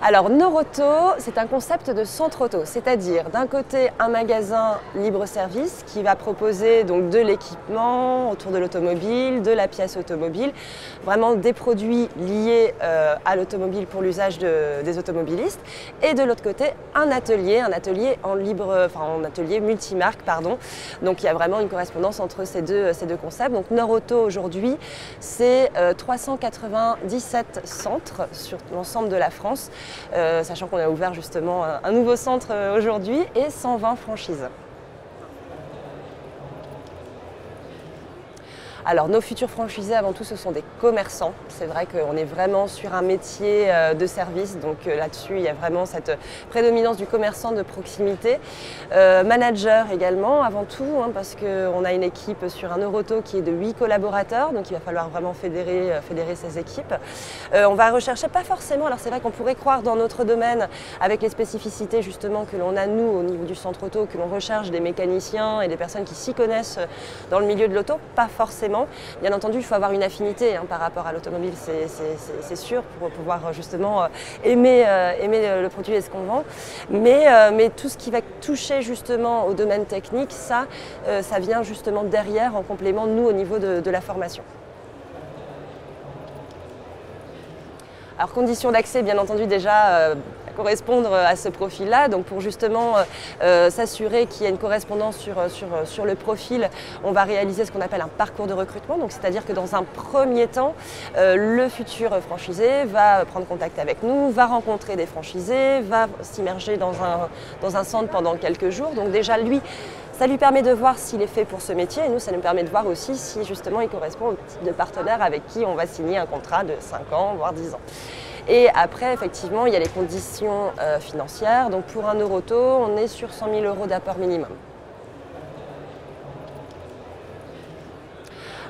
Alors Noroto, c'est un concept de centre auto, c'est-à-dire d'un côté un magasin libre-service qui va proposer donc de l'équipement autour de l'automobile, de la pièce automobile, vraiment des produits liés à l'automobile pour l'usage des automobilistes, et de l'autre côté un atelier en atelier multimarque, pardon. Donc il y a vraiment une correspondance entre ces deux concepts. Donc Noroto aujourd'hui, c'est 397 centres sur l'ensemble de la France. Sachant qu'on a ouvert justement un nouveau centre aujourd'hui et 120 franchises. Alors nos futurs franchisés avant tout ce sont des commerçants. C'est vrai qu'on est vraiment sur un métier de service, donc là-dessus il y a vraiment cette prédominance du commerçant de proximité. Manager également avant tout, parce qu'on a une équipe sur un Noroto qui est de 8 collaborateurs, donc il va falloir vraiment fédérer ces équipes. On va rechercher pas forcément, alors c'est vrai qu'on pourrait croire dans notre domaine avec les spécificités justement que l'on a nous au niveau du centre auto, que l'on recherche des mécaniciens et des personnes qui s'y connaissent dans le milieu de l'auto, pas forcément. Bien entendu, il faut avoir une affinité par rapport à l'automobile, c'est sûr, pour pouvoir justement aimer le produit et ce qu'on vend. Mais tout ce qui va toucher justement au domaine technique, ça vient justement derrière en complément, nous, au niveau de la formation. Alors, conditions d'accès, bien entendu, déjà correspondre à ce profil-là. Donc pour justement s'assurer qu'il y a une correspondance sur le profil, on va réaliser ce qu'on appelle un parcours de recrutement. Donc c'est-à-dire que dans un premier temps, le futur franchisé va prendre contact avec nous, va rencontrer des franchisés, va s'immerger dans un centre pendant quelques jours. Donc déjà lui, ça lui permet de voir s'il est fait pour ce métier et nous, ça nous permet de voir aussi si justement il correspond au type de partenaire avec qui on va signer un contrat de 5 ans, voire 10 ans. Et après, effectivement, il y a les conditions financières. Donc pour un Noroto, on est sur 100 000 € d'apport minimum.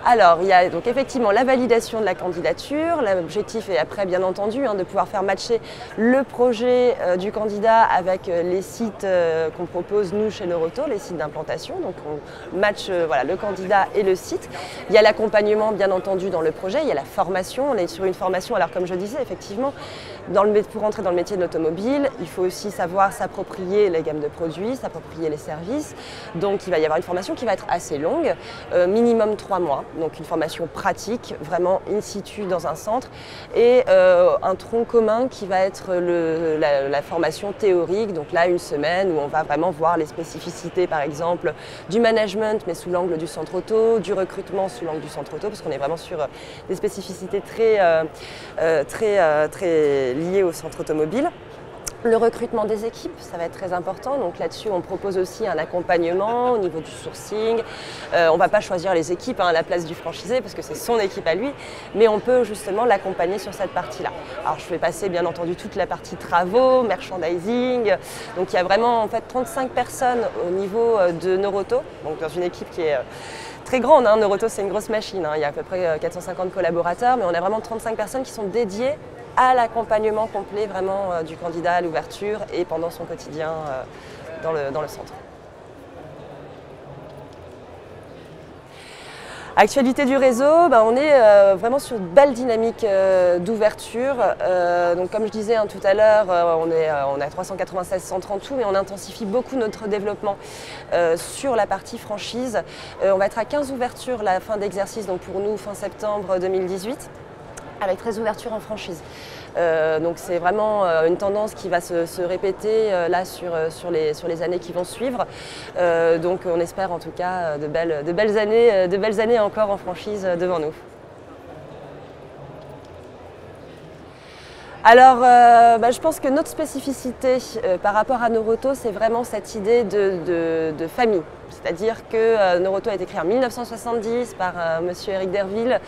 Alors, il y a donc effectivement la validation de la candidature. L'objectif est après, bien entendu, de pouvoir faire matcher le projet du candidat avec les sites qu'on propose, nous, chez Noroto, les sites d'implantation. Donc, on match le candidat et le site. Il y a l'accompagnement, bien entendu, dans le projet. Il y a la formation. On est sur une formation, alors comme je disais, effectivement, pour entrer dans le métier de l'automobile, il faut aussi savoir s'approprier les gammes de produits, s'approprier les services. Donc, il va y avoir une formation qui va être assez longue, minimum 3 mois. Donc une formation pratique, vraiment in situ dans un centre, et un tronc commun qui va être la formation théorique, donc là une semaine où on va vraiment voir les spécificités par exemple du management mais sous l'angle du centre auto, du recrutement sous l'angle du centre auto, parce qu'on est vraiment sur des spécificités très liées au centre automobile. Le recrutement des équipes, ça va être très important. Donc là-dessus, on propose aussi un accompagnement au niveau du sourcing. On ne va pas choisir les équipes à la place du franchisé parce que c'est son équipe à lui, mais on peut justement l'accompagner sur cette partie-là. Alors je fais passer bien entendu toute la partie travaux, merchandising. Donc il y a vraiment en fait 35 personnes au niveau de Noroto, donc dans une équipe qui est très grande. Noroto, c'est une grosse machine. Il y a à peu près 450 collaborateurs, mais on a vraiment 35 personnes qui sont dédiées à l'accompagnement complet vraiment du candidat à l'ouverture et pendant son quotidien dans le centre. Actualité du réseau, on est vraiment sur une belle dynamique d'ouverture. Donc comme je disais tout à l'heure, on a 396 centres en tout, mais on intensifie beaucoup notre développement sur la partie franchise. On va être à 15 ouvertures la fin d'exercice, donc pour nous fin septembre 2018. Avec 13 ouvertures en franchise. Donc c'est vraiment une tendance qui va se répéter là sur les années qui vont suivre. Donc on espère en tout cas de belles années encore en franchise devant nous. Alors, je pense que notre spécificité par rapport à Noroto, c'est vraiment cette idée de famille. C'est-à-dire que Noroto a été créé en 1970 par monsieur Éric Derville.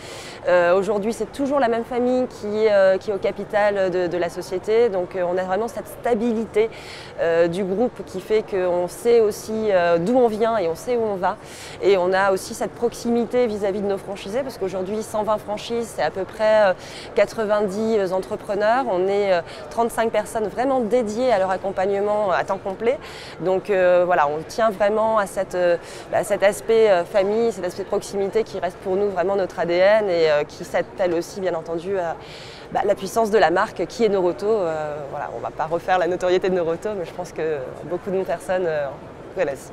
Aujourd'hui, c'est toujours la même famille qui est au capital de la société. Donc, on a vraiment cette stabilité du groupe qui fait qu'on sait aussi d'où on vient et on sait où on va. Et on a aussi cette proximité vis-à-vis de nos franchisés, parce qu'aujourd'hui, 120 franchises, c'est à peu près 90 entrepreneurs. On est 35 personnes vraiment dédiées à leur accompagnement à temps complet. Donc voilà, on tient vraiment à cette cet aspect famille, cet aspect proximité qui reste pour nous vraiment notre ADN et qui s'attelle aussi bien entendu à la puissance de la marque qui est Noroto. Voilà, on ne va pas refaire la notoriété de Noroto, mais je pense que beaucoup de personnes connaissent.